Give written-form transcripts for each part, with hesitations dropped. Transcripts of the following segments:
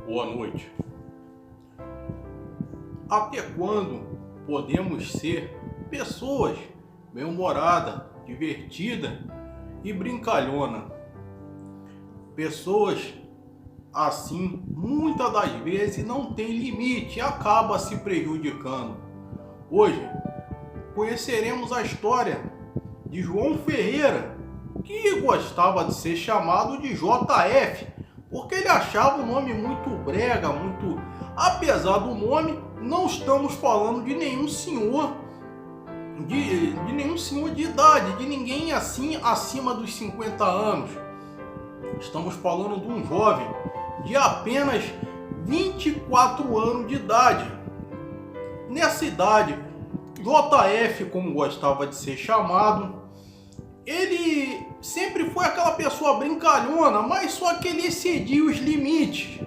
Boa noite. Até quando podemos ser pessoas bem-humoradas, divertidas e brincalhona? Pessoas assim, muitas das vezes não tem limite e acaba se prejudicando. Hoje conheceremos a história de João Ferreira, que gostava de ser chamado de JF, porque ele achava o nome muito brega, muito... Apesar do nome, não estamos falando de nenhum senhor de nenhum senhor de idade, de ninguém assim acima dos 50 anos. Estamos falando de um jovem de apenas 24 anos de idade. Nessa idade, JF, como gostava de ser chamado, ele sempre foi aquela pessoa brincalhona, mas só que ele excedia os limites.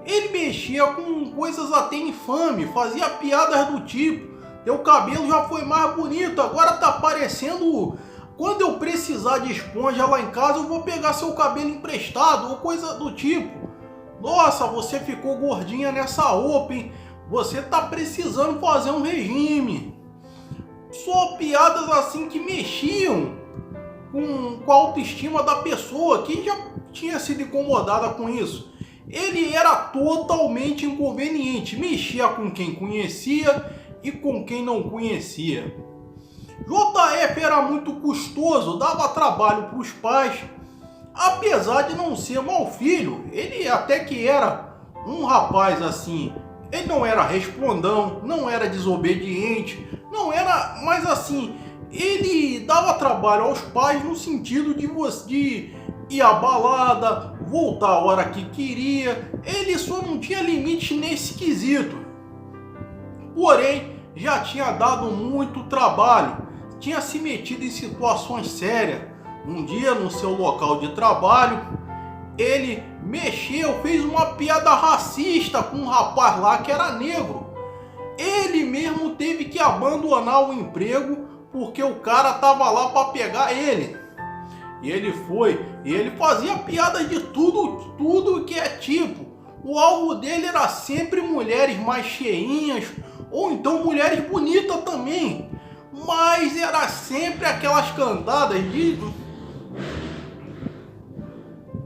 Ele mexia com coisas até infames, fazia piadas do tipo: teu cabelo já foi mais bonito, agora tá parecendo... Quando eu precisar de esponja lá em casa, eu vou pegar seu cabelo emprestado, ou coisa do tipo. Nossa, você ficou gordinha nessa roupa, hein? Você tá precisando fazer um regime. Só piadas assim que mexiam com a autoestima da pessoa, que já tinha sido incomodada com isso. Ele era totalmente inconveniente, mexia com quem conhecia e com quem não conhecia. JF era muito custoso, dava trabalho para os pais. Apesar de não ser mau filho, ele até que era um rapaz assim, ele não era respondão, não era desobediente, não era, mas assim, ele dava trabalho aos pais no sentido de ir à balada, voltar a hora que queria. Ele só não tinha limite nesse quesito. Porém, já tinha dado muito trabalho, tinha se metido em situações sérias. Um dia, no seu local de trabalho, ele mexeu, fez uma piada racista com um rapaz lá que era negro. Ele mesmo teve que abandonar o emprego porque o cara tava lá para pegar ele. E ele foi, e ele fazia piadas de tudo que é tipo. O alvo dele era sempre mulheres mais cheinhas, ou então mulheres bonitas também. Mas era sempre aquelas cantadas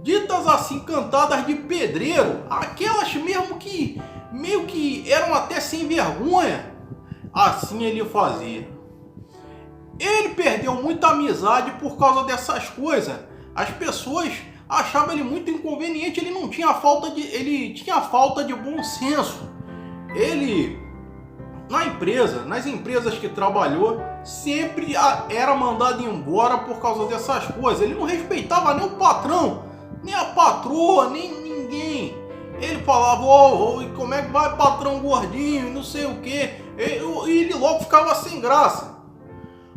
ditas assim, cantadas de pedreiro. Aquelas mesmo que meio que eram até sem vergonha. Assim ele fazia. Ele perdeu muita amizade por causa dessas coisas. As pessoas achavam ele muito inconveniente, ele tinha falta de bom senso. Ele, nas empresas que trabalhou, sempre era mandado embora por causa dessas coisas. Ele não respeitava nem o patrão, nem a patroa, nem ninguém. Ele falava: como é que vai, patrão gordinho, não sei o que. E ele logo ficava sem graça.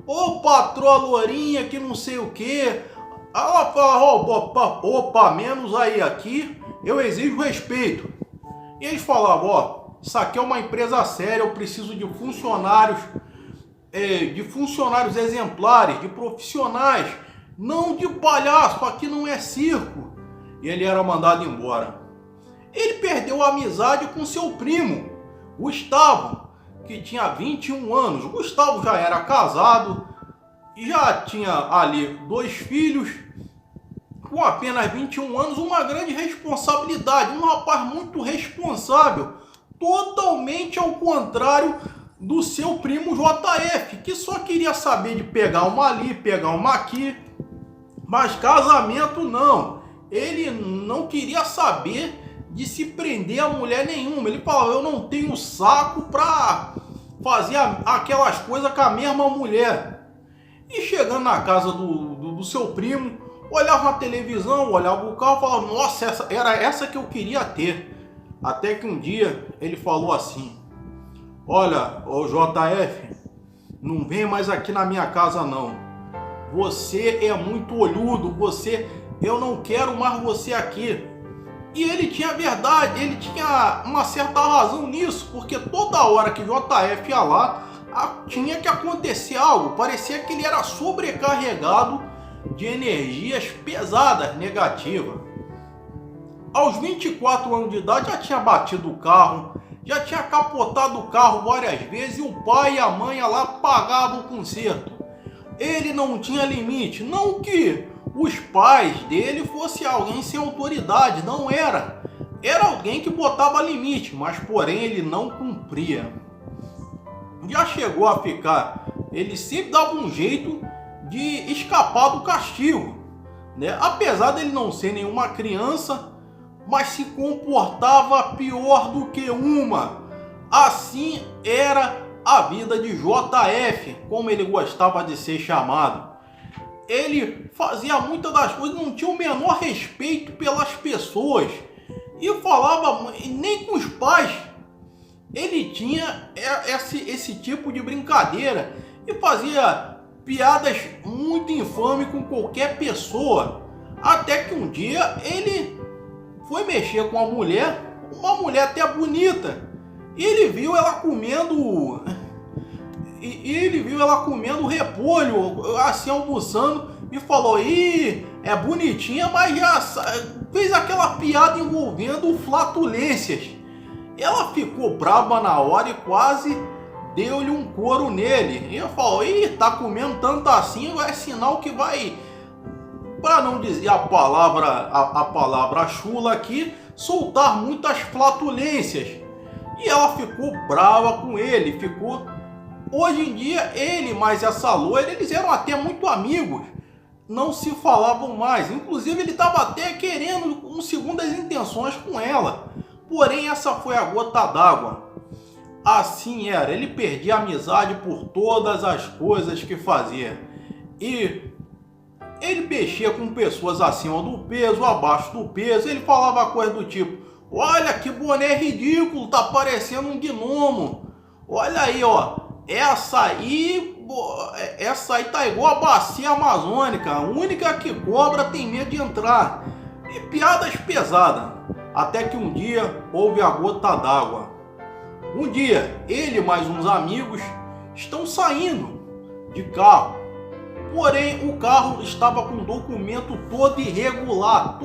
Ô patroa lourinha que não sei o que. Ela falava: opa, menos aí, aqui eu exijo respeito. E eles falavam: isso aqui é uma empresa séria, eu preciso de funcionários exemplares, de profissionais, não de palhaço, aqui não é circo. E ele era mandado embora. Ele perdeu a amizade com seu primo, Gustavo, que tinha 21 anos. Gustavo já era casado, já tinha ali 2 filhos, com apenas 21 anos, uma grande responsabilidade, um rapaz muito responsável, totalmente ao contrário do seu primo JF, que só queria saber de pegar uma ali, pegar uma aqui, mas casamento não. Ele não queria saber de se prender a mulher nenhuma. Ele falava: eu não tenho saco para fazer aquelas coisas com a mesma mulher. E chegando na casa do seu primo, olhava na televisão, olhava o carro e falava: nossa, era essa que eu queria ter. Até que um dia ele falou assim: olha, ô JF, não vem mais aqui na minha casa não. Você é muito olhudo, eu não quero mais você aqui. E ele tinha verdade, ele tinha uma certa razão nisso, porque toda hora que JF ia lá, tinha que acontecer algo. Parecia que ele era sobrecarregado de energias pesadas, negativas. Aos 24 anos de idade já tinha batido o carro, já tinha capotado o carro várias vezes e o pai e a mãe lá pagavam o conserto. Ele não tinha limite, não que os pais dele fossem alguém sem autoridade, não era. Era alguém que botava limite, mas porém ele não cumpria. Já chegou a ficar, ele sempre dava um jeito de escapar do castigo, né? Apesar dele não ser nenhuma criança, mas se comportava pior do que uma. Assim era a vida de JF, como ele gostava de ser chamado. Ele fazia muitas das coisas, não tinha o menor respeito pelas pessoas e falava nem com os pais. Ele tinha esse tipo de brincadeira e fazia piadas muito infames com qualquer pessoa. Até que um dia ele foi mexer com uma mulher até bonita, e ele viu ela comendo repolho, assim, almoçando, e falou: "Ih, é bonitinha, mas já fez aquela piada envolvendo flatulências." Ela ficou braba na hora e quase deu-lhe um couro nele. E falou: "Ih, tá comendo tanto assim, é sinal que vai, para não dizer a palavra chula aqui, soltar muitas flatulências." E ela ficou brava com ele, Hoje em dia, ele mais essa loira, eles eram até muito amigos, não se falavam mais. Inclusive, ele estava até querendo um segundas intenções com ela. Porém, essa foi a gota d'água. Assim era, ele perdia a amizade por todas as coisas que fazia. E ele mexia com pessoas acima do peso, abaixo do peso. Ele falava coisa do tipo: "Olha que boné ridículo, tá parecendo um gnomo. Olha aí, ó, essa aí tá igual a bacia amazônica, a única que cobra tem medo de entrar." E piadas pesadas. Até que um dia houve a gota d'água. Um dia, ele e mais uns amigos estão saindo de carro. Porém, o carro estava com o documento todo irregular.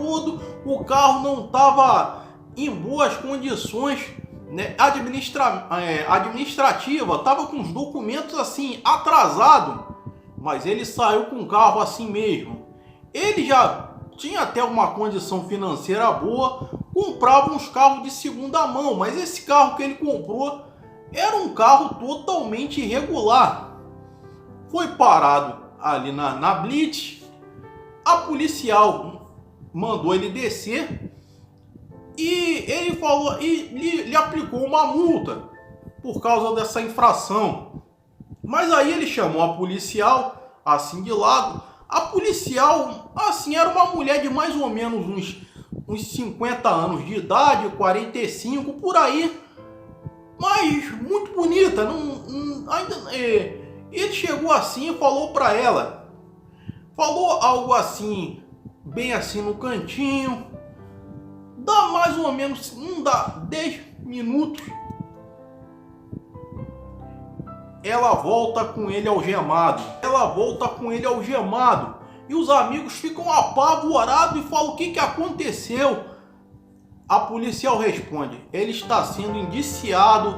O carro não estava em boas condições, né, administrativa. Estava com os documentos assim, atrasado. Mas ele saiu com o carro assim mesmo. Ele já tinha até uma condição financeira boa, comprava uns carros de segunda mão, mas esse carro que ele comprou era um carro totalmente irregular. Foi parado ali na blitz, a policial mandou ele descer e ele falou e lhe aplicou uma multa por causa dessa infração. Mas aí ele chamou a policial assim de lado. A policial, assim, era uma mulher de mais ou menos uns 50 anos de idade, 45, por aí. Mas muito bonita. Ele chegou assim e falou para ela. Falou algo assim, bem assim no cantinho. Dá mais ou menos, não dá 10 minutos. Ela volta com ele algemado. E os amigos ficam apavorados e falam: "O que aconteceu?" A policial responde: "Ele está sendo indiciado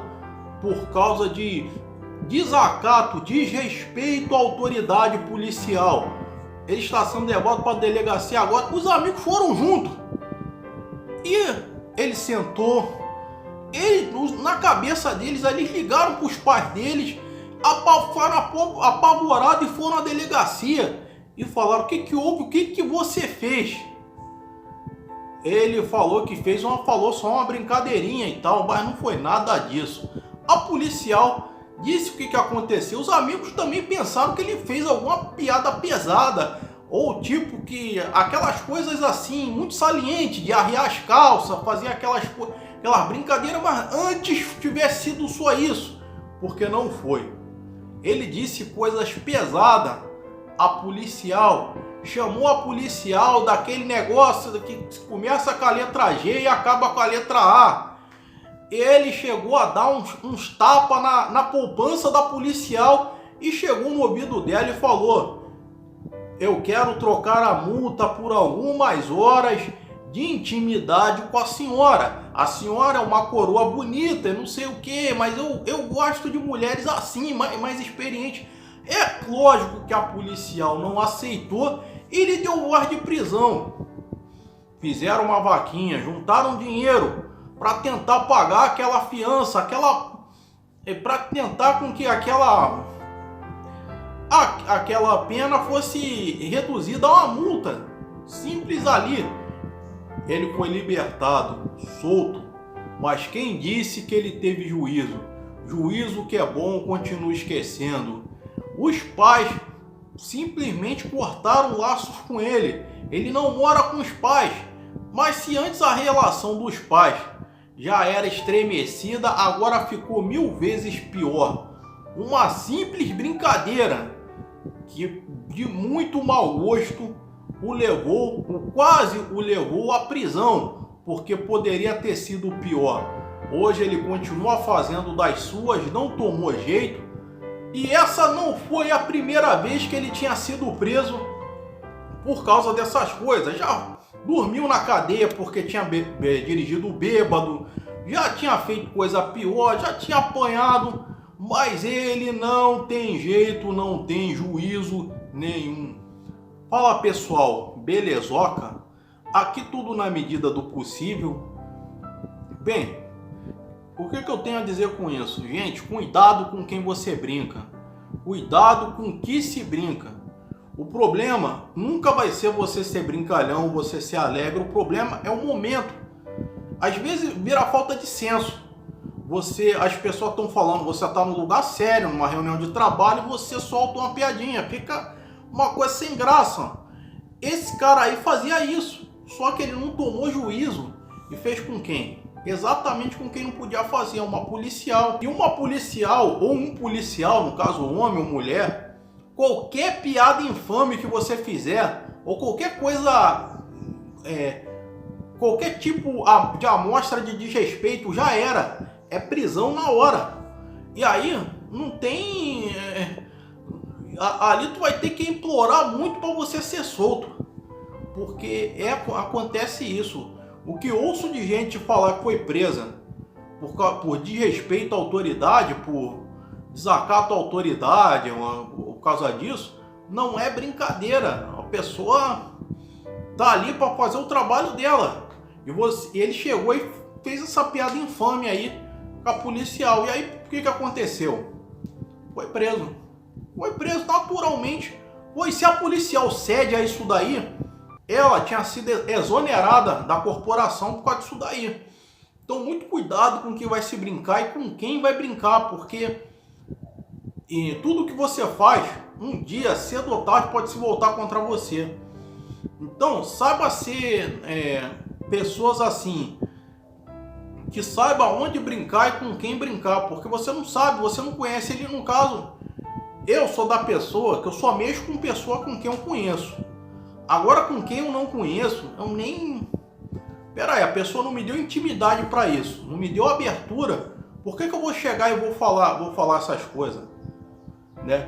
por causa de desacato, desrespeito à autoridade policial. Ele está sendo levado para a delegacia agora." Os amigos foram juntos. E ele sentou. Na cabeça deles, eles ligaram para os pais deles, ficaram apavorados e foram à delegacia e falaram: "O que houve? O que você fez?" Ele falou que falou só uma brincadeirinha e tal, mas não foi nada disso. A policial disse o que aconteceu. Os amigos também pensaram que ele fez alguma piada pesada, ou tipo que aquelas coisas assim, muito salientes, de arriar as calças, fazer aquelas brincadeiras, mas antes tivesse sido só isso, porque não foi. Ele disse coisas pesadas. A policial chamou a policial daquele negócio que começa com a letra G e acaba com a letra A. Ele chegou a dar uns tapas na poupança da policial e chegou no ouvido dela e falou: "Eu quero trocar a multa por algumas horas de intimidade com a senhora. A senhora é uma coroa bonita, não sei o que, mas eu gosto de mulheres assim, mais experientes. É lógico que a policial não aceitou e lhe deu ordem de prisão. Fizeram uma vaquinha, juntaram dinheiro para tentar pagar aquela fiança, para tentar com que aquela pena fosse reduzida a uma multa. Simples ali. Ele foi libertado, solto, mas quem disse que ele teve juízo? Juízo que é bom continua esquecendo. Os pais simplesmente cortaram laços com ele. Ele não mora com os pais, mas se antes a relação dos pais já era estremecida, agora ficou 1000 vezes pior. Uma simples brincadeira que de muito mau gosto quase o levou à prisão, porque poderia ter sido pior. Hoje ele continua fazendo das suas, não tomou jeito, e essa não foi a primeira vez que ele tinha sido preso por causa dessas coisas. Já dormiu na cadeia porque tinha dirigido bêbado, já tinha feito coisa pior, já tinha apanhado, mas ele não tem jeito, não tem juízo nenhum. Fala pessoal, belezoca? Aqui tudo na medida do possível. Bem, o que eu tenho a dizer com isso? Gente, cuidado com quem você brinca. Cuidado com que se brinca. O problema nunca vai ser você ser brincalhão, você ser alegre. O problema é o momento. Às vezes vira falta de senso. As pessoas estão falando, você está num lugar sério, numa reunião de trabalho, e você solta uma piadinha. Fica uma coisa sem graça. Esse cara aí fazia isso, só que ele não tomou juízo e fez com quem? Exatamente com quem não podia fazer, uma policial. E uma policial, ou um policial, no caso homem ou mulher, qualquer piada infame que você fizer, ou qualquer coisa, qualquer tipo de amostra de desrespeito, já era. É prisão na hora. E aí, não tem... ali tu vai ter que implorar muito para você ser solto, porque acontece isso. O que ouço de gente falar que foi presa por desrespeito à autoridade, por desacato à autoridade, por causa disso, não é brincadeira. A pessoa tá ali para fazer o trabalho dela, e ele chegou e fez essa piada infame aí com a policial. E aí o que aconteceu? Foi preso. Foi preso naturalmente, pois se a policial cede a isso daí, ela tinha sido exonerada da corporação por causa disso daí. Então muito cuidado com quem vai se brincar e com quem vai brincar, porque tudo que você faz, um dia, cedo ou tarde, pode se voltar contra você. Então saiba ser pessoas assim, que saiba onde brincar e com quem brincar, porque você não sabe, você não conhece ele. No caso, eu sou da pessoa que eu só mexo com pessoa com quem eu conheço. Agora com quem eu não conheço, eu nem... Pera aí, a pessoa não me deu intimidade para isso, não me deu abertura. Por que eu vou chegar e vou falar essas coisas? Né?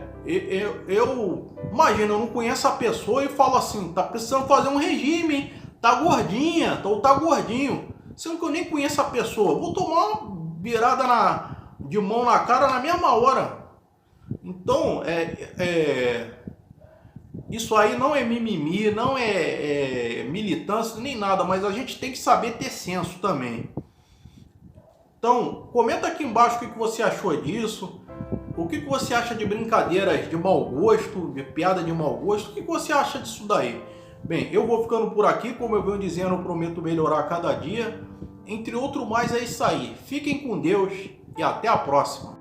Imagina, eu não conheço a pessoa e falo assim, tá precisando fazer um regime, hein? Tá gordinha, ou tá gordinho. Sendo que eu nem conheço a pessoa, vou tomar uma virada de mão na cara na mesma hora. Então, isso aí não é mimimi, não é militância, nem nada, mas a gente tem que saber ter senso também. Então, comenta aqui embaixo o que você achou disso, o que você acha de brincadeiras de mau gosto, de piada de mau gosto, o que você acha disso daí? Bem, eu vou ficando por aqui, como eu venho dizendo, eu prometo melhorar a cada dia. Entre outro mais, é isso aí. Fiquem com Deus e até a próxima.